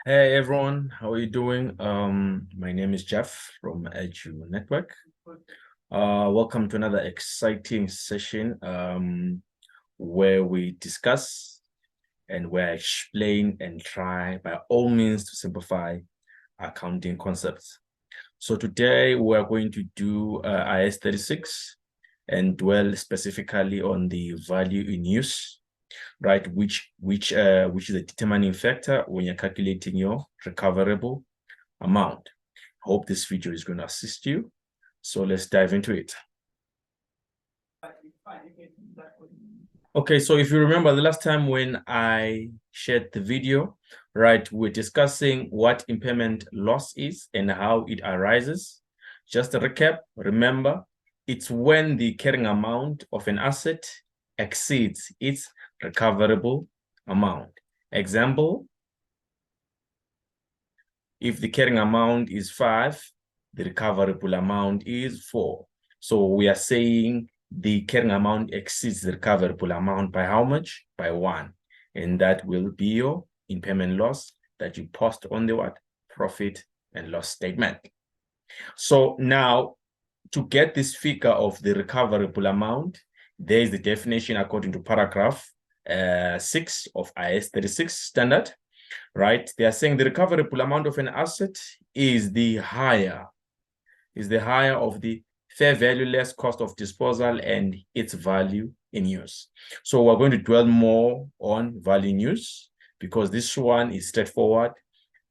Hey everyone, how are you doing? My name is Jeff from Edu Network. Welcome to another exciting session where we discuss and where I explain and try by all means to simplify accounting concepts. So today we are going to do IS 36 and dwell specifically on the value in use, right? Which is a determining factor when you're calculating your recoverable amount. I hope this video is going to assist you. So let's dive into it. Okay, so if you remember the last time when I shared the video, right, we're discussing what impairment loss is and how it arises. Just a recap, remember, it's when the carrying amount of an asset exceeds its recoverable amount. Example, if the carrying amount is 5, the recoverable amount is 4. So we are saying the carrying amount exceeds the recoverable amount by how much? By 1. And that will be your impairment loss that you post on the what? Profit and loss statement. So now, to get this figure of the recoverable amount, there is the definition according to paragraph 6 of IS 36 standard, right? They are saying the recoverable amount of an asset is the higher of the fair value less cost of disposal and its value in use. So we're going to dwell more on value in use because this one is straightforward.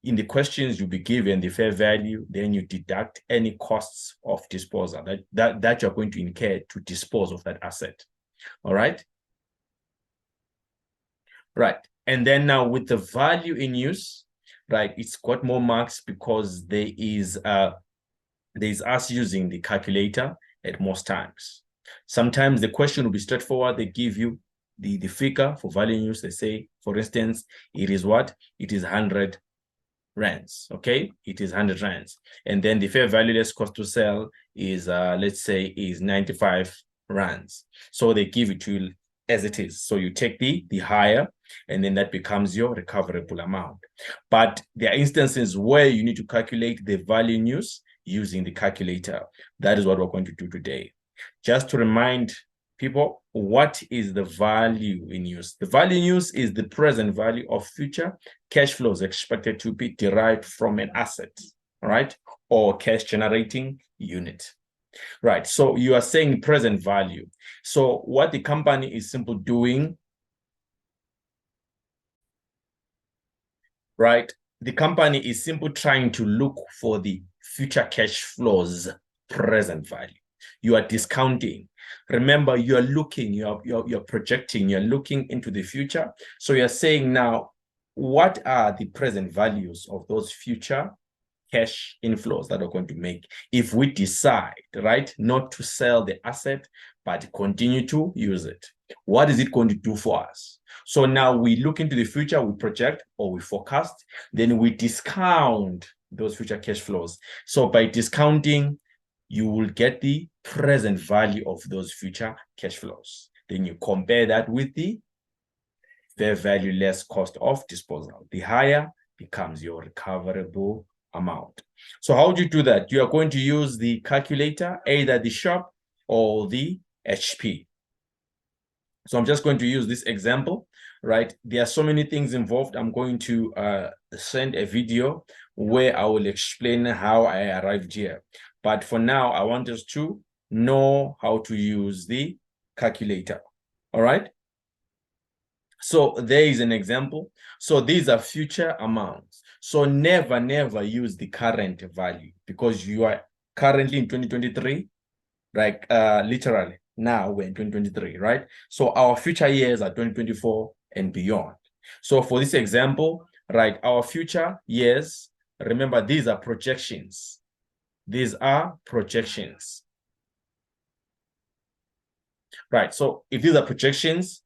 In the questions, you'll be given the fair value, then you deduct any costs of disposal that you're going to incur to dispose of that asset. All right? Right. And then now with the value in use, right, it's got more marks because there's us using the calculator at most times. Sometimes the question will be straightforward. They give you the figure for value in use. They say, for instance, it is what? It is 100 rands, okay? It is 100 rands. And then the fair value less cost to sell is, let's say, is 95 rands. So they give it to you as it is. So you take the higher, and then that becomes your recoverable amount. But there are instances where you need to calculate the value in use using the calculator. That is what we're going to do today. Just to remind people, what is the value in use? The value in use is the present value of future cash flows expected to be derived from an asset, right? Or cash generating unit. Right, so you are saying present value. So what the company is simply doing, right? The company is simply trying to look for the future cash flows present value. You are discounting. Remember, you are looking, you're projecting, you're looking into the future. So you're saying now, what are the present values of those future cash inflows that are going to make if we decide, right, not to sell the asset, but continue to use it? What is it going to do for us? So now we look into the future, we project or we forecast, then we discount those future cash flows. So by discounting, you will get the present value of those future cash flows. Then you compare that with the fair value less cost of disposal. The higher becomes your recoverable amount. So how do you do that? You are going to use the calculator, either the Sharp or the HP. So I'm just going to use this example, right? There are so many things involved. I'm going to send a video where I will explain how I arrived here. But for now, I want us to know how to use the calculator, all right? So there is an example. So these are future amounts. So never use the current value because you are currently in 2023, like literally now we're in 2023, right? So our future years are 2024 and beyond. So for this example, right, our future years, remember these are projections. These are projections. Right, so if these are projections,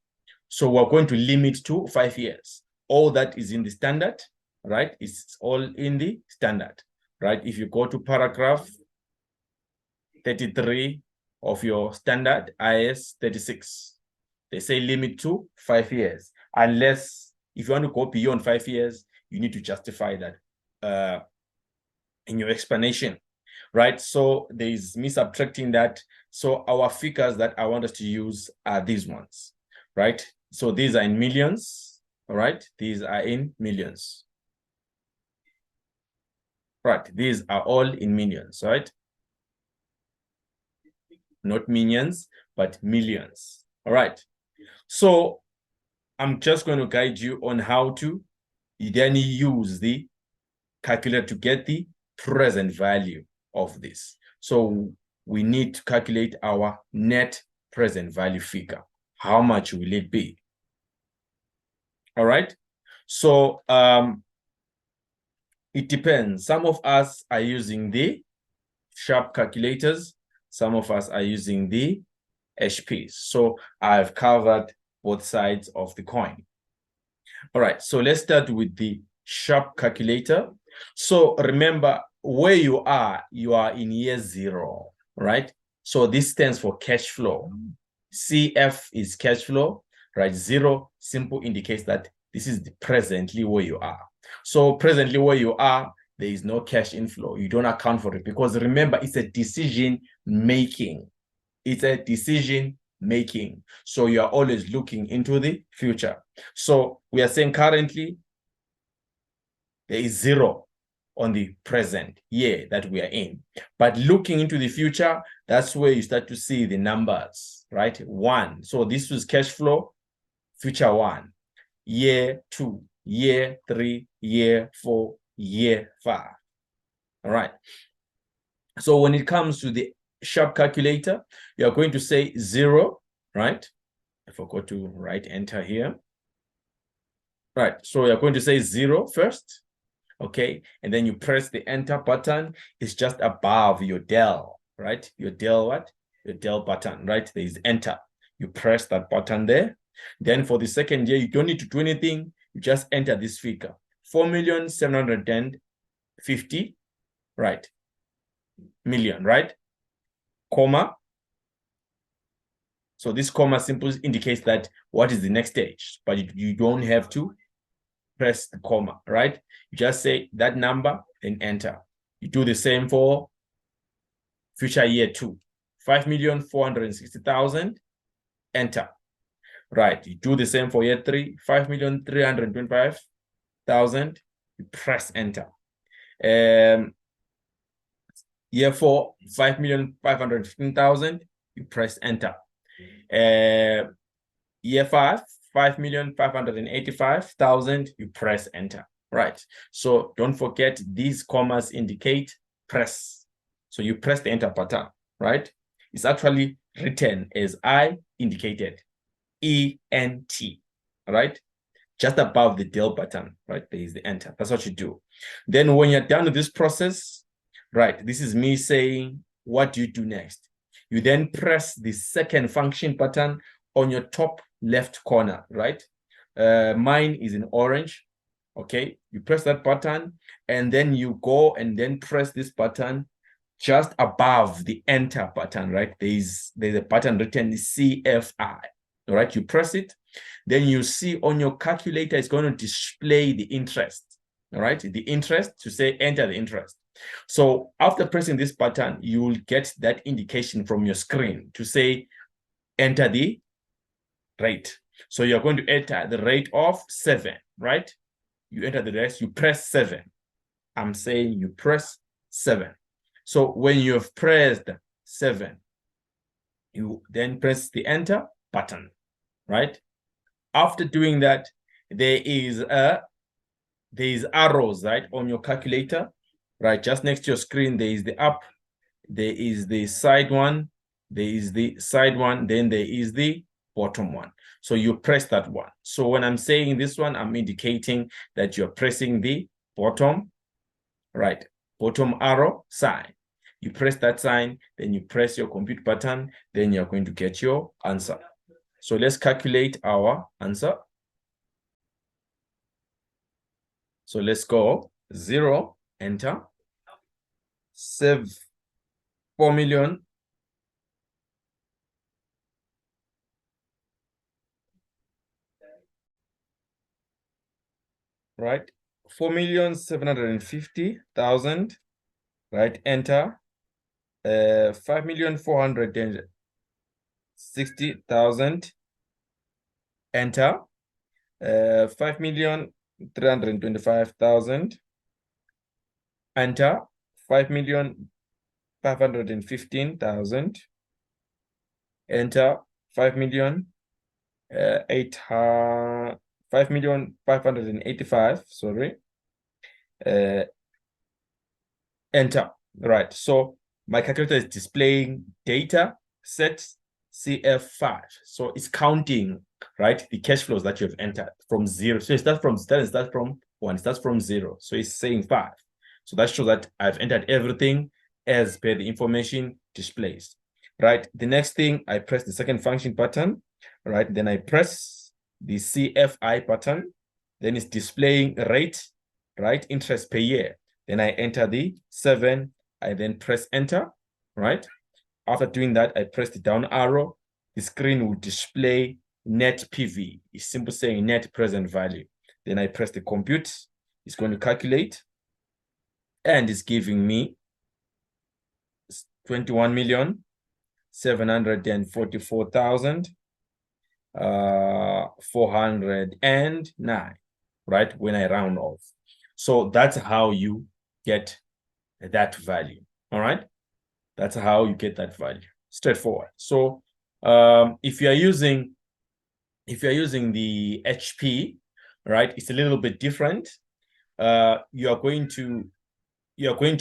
so we're going to limit to 5 years. All that is in the standard, right? It's all in the standard, right? If you go to paragraph 33 of your standard IS 36, they say limit to 5 years, unless If you want to go beyond 5 years, you need to justify that in your explanation, right? So there is me subtracting that. So our figures that I want us to use are these ones, right? So these are in millions, all right? These are in millions. Right, these are all in millions, right? Not minions, but millions, all right? So I'm just going to guide you on how to then use the calculator to get the present value of this. So we need to calculate our net present value figure. How much will it be? All right. So it depends. Some of us are using the sharp calculators. Some of us are using the HPs. So I've covered both sides of the coin. All right, so let's start with the sharp calculator. So remember where you are in year 0, right? So this stands for cash flow. CF is cash flow, right? 0 simple indicates that this is presently where you are. So presently where you are, there is no cash inflow. You don't account for it because remember, it's a decision making. It's a decision making. So you are always looking into the future. So we are saying currently there is 0 on the present year that we are in. But looking into the future, that's where you start to see the numbers, right? 1. So this was cash flow, future 1, year 2, year 3, year 4, year 5. All right. So when it comes to the sharp calculator, you're going to say 0, right? I forgot to write enter here. Right, so you're going to say 0 first, okay? And then you press the enter button. It's just above your del, right? Your del what? Your del button, right? There is enter. You press that button there. Then for the second year, you don't need to do anything. You just enter this figure, 4,750,000, right? Million, right? Comma. So this comma simply indicates that what is the next stage, but you don't have to press the comma, right? You just say that number and enter. You do the same for future year 2, 5,460,000, enter. Right, you do the same for year 3, 5,325,000, you press enter. Year 4, 5,515,000, you press enter. Year 5, 5,585,000, you press enter. Right. So don't forget these commas indicate press. So you press the enter button, right? It's actually written as I indicated, E-N-T, right? Just above the del button, right? There is the enter. That's what you do. Then when you're done with this process, right, this is me saying, what do you do next? You then press the second function button on your top left corner, right? Mine is in orange, okay? You press that button and then you go and then press this button just above the enter button, right? There's a button written CFI, all right? You press it, then you see on your calculator, it's going to display the interest, all right? The interest to say enter the interest. So after pressing this button, you will get that indication from your screen to say enter the rate. So you're going to enter the rate of 7, right? You enter the rest, you press 7. I'm saying you press 7. So when you have pressed 7, you then press the enter button, right? After doing that, there is arrows, right, on your calculator, right? Just next to your screen, there is the up, there is the side one, there is the side one, then there is the bottom one. So you press that one. So when I'm saying this one, I'm indicating that you're pressing the bottom, right? Bottom arrow sign. You press that sign, then you press your compute button, then you're going to get your answer. So let's calculate our answer. So let's go 0, enter, save 4 million. right? 4,750,000, right? Enter. 5,460,000. Enter. 5,325,000. Enter. 5,515,000. Enter. 5,585. Sorry. Enter. Right. So my calculator is displaying data set CF5. So it's counting, right, the cash flows that you have entered from 0. So it starts from 1. It starts from 0. So it's saying 5. So that shows that I've entered everything as per the information displays. Right. The next thing, I press the second function button. Right. Then I press the CFI button. Then it's displaying rate, right, interest per year. Then I enter the 7. I then press enter, right? After doing that, I press the down arrow. The screen will display net PV. It's simply saying net present value. Then I press the compute. It's going to calculate. And it's giving me 21,744,409, right? When I round off. So that's how you get that value. All right. That's how you get that value. Straightforward. So if you're using the HP, right, it's a little bit different. You are going to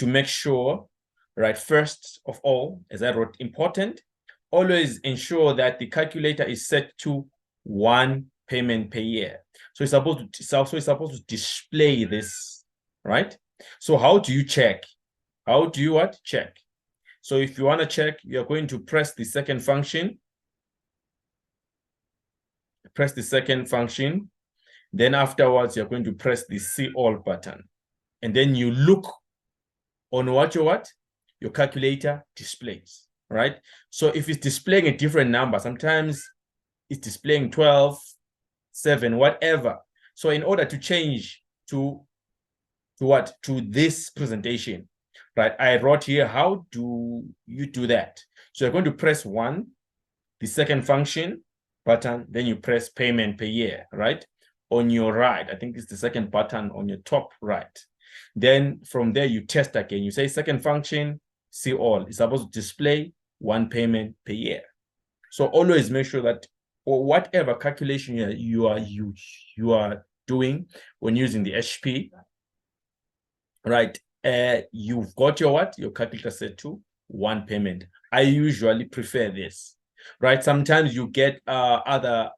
make sure, right, first of all, as I wrote, important, always ensure that the calculator is set to 1 payment per year. So it's supposed to display this, right? So how do you check? How do you what? Check. So if you want to check, you're going to press the second function. Press the second function. Then afterwards, you're going to press the See All button. And then you look on what your calculator displays, right? So if it's displaying a different number, sometimes it's displaying 12, 7, whatever. So in order to change to this presentation, right, I wrote here, how do you do that? So you're going to press 1, the second function button, then you press payment per year, right? On your right, I think it's the second button on your top right. Then from there, you test again. You say second function, See All. It's supposed to display 1 payment per year. So always make sure that, or whatever calculation you are doing when using the HP, right, you've got your calculator set to 1 payment. I usually prefer this, right? Sometimes you get other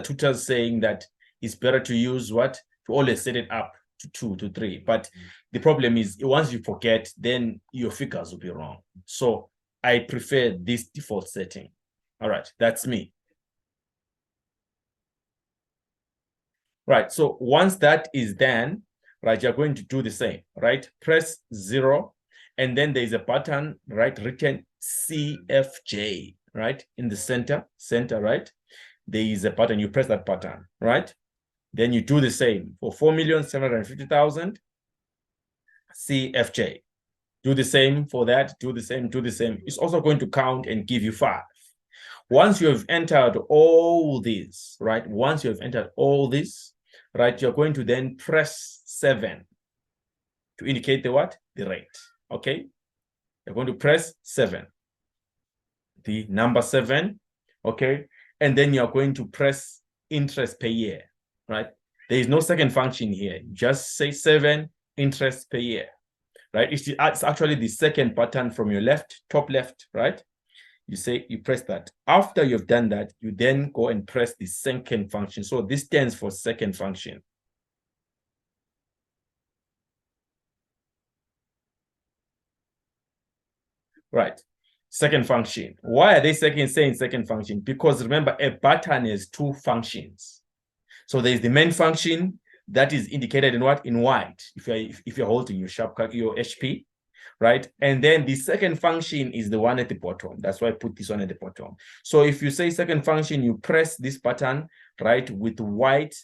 tutors saying that it's better to use to always set it up to 2 to 3. But the problem is, once you forget, then your figures will be wrong. So I prefer this default setting. All right, that's me. Right, so once that is done, right, you're going to do the same, right? Press 0, and then there's a button, right, written CFJ, right, in the center, right? There is a button, you press that button, right? Then you do the same for 4,750,000 CFJ. Do the same for that, do the same. It's also going to count and give you 5. Once you have entered all these, right? Once you have entered all this, right, you're going to then press 7 to indicate the rate, okay? You're going to press 7, the number 7, okay? And then you're going to press interest per year, right? There is no second function here. Just say 7, interest per year, right? It's actually the second button from your left, top left, right? You press that. After you've done that, you then go and press the second function. So this stands for second function. Right. Second function. Why are they saying second function? Because remember, a button has 2 functions. So there's the main function that is indicated in in white, if you're holding your HP, right? And then the second function is the one at the bottom. That's why I put this one at the bottom. So if you say second function, you press this button, right, with white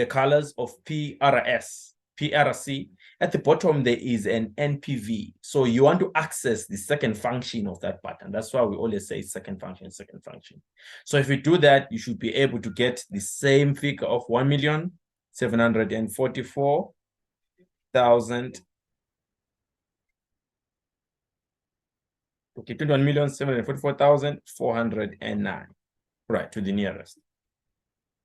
colors of PRC. At the bottom, there is an NPV. So you want to access the second function of that pattern. That's why we always say second function, second function. So if you do that, you should be able to get the same figure of 1,744,000. Okay, 21,744,409. Right, to the nearest.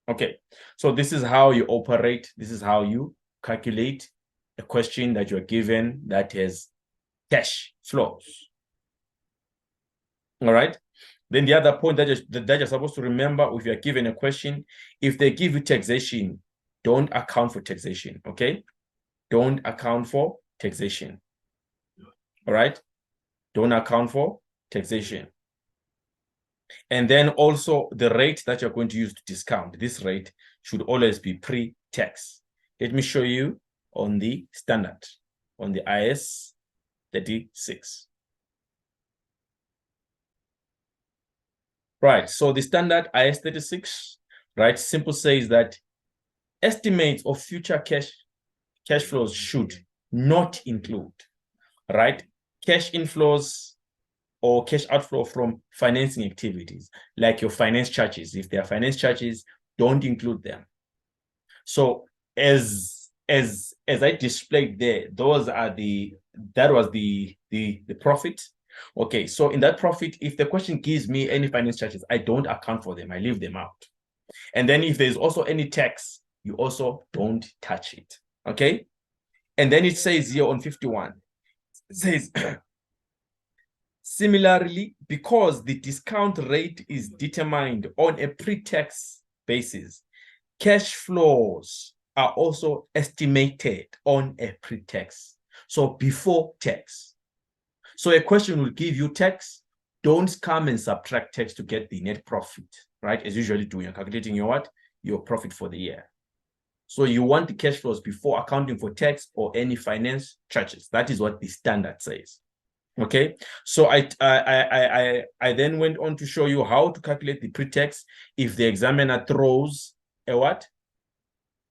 Okay, so this is how you operate. This is how you calculate a question that you're given that has cash flows. All right. Then the other point that you're supposed to remember, if you're given a question, if they give you taxation, don't account for taxation. Okay. Don't account for taxation. All right. Don't account for taxation. And then also the rate that you're going to use to discount, this rate should always be pre-tax. Let me show you on the standard, on the IS 36. Right, so the standard IS 36, right, simple says that estimates of future cash flows should not include, right, cash inflows or cash outflow from financing activities, like your finance charges. If there are finance charges, don't include them. So as I displayed there, that was the profit. Okay, so in that profit, if the question gives me any finance charges, I don't account for them. I leave them out. And then if there's also any tax, you also don't touch it. Okay. And then it says here on 51, it says, similarly, because the discount rate is determined on a pre-tax basis, cash flows are also estimated on a pre-tax. So before tax. So a question will give you tax. Don't come and subtract tax to get the net profit, right? As usually do, you're calculating your what? Your profit for the year. So you want the cash flows before accounting for tax or any finance charges. That is what the standard says. Okay, so I then went on to show you how to calculate the pre-tax if the examiner throws a what?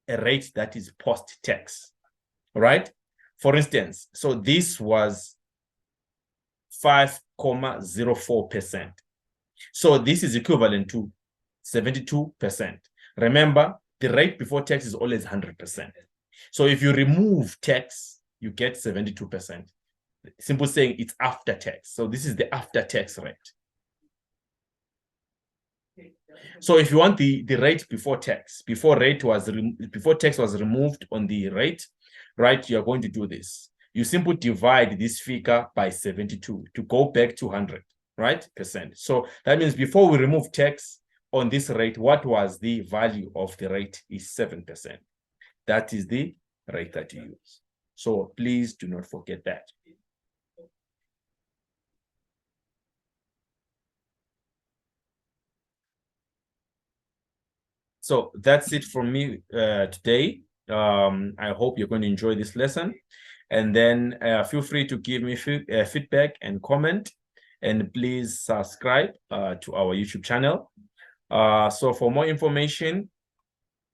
A rate that is post-tax, right? For instance, so this was 5.04%. So this is equivalent to 72%. Remember, the rate before tax is always 100%. So if you remove tax, you get 72%. Simple saying, it's after tax. So this is the after tax rate. So if you want the rate before tax, before tax was removed on the rate, right, you're going to do this. You simply divide this figure by 72 to go back to 100, right, percent. So that means before we remove tax on this rate, what was the value of the rate is 7%. That is the rate that you use. So please do not forget that. So that's it from me today. I hope you're going to enjoy this lesson. And then feel free to give me feedback and comment. And please subscribe to our YouTube channel. So for more information,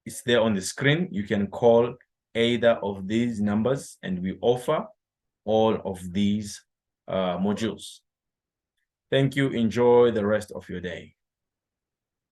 it's there on the screen. You can call either of these numbers, and we offer all of these modules. Thank you. Enjoy the rest of your day.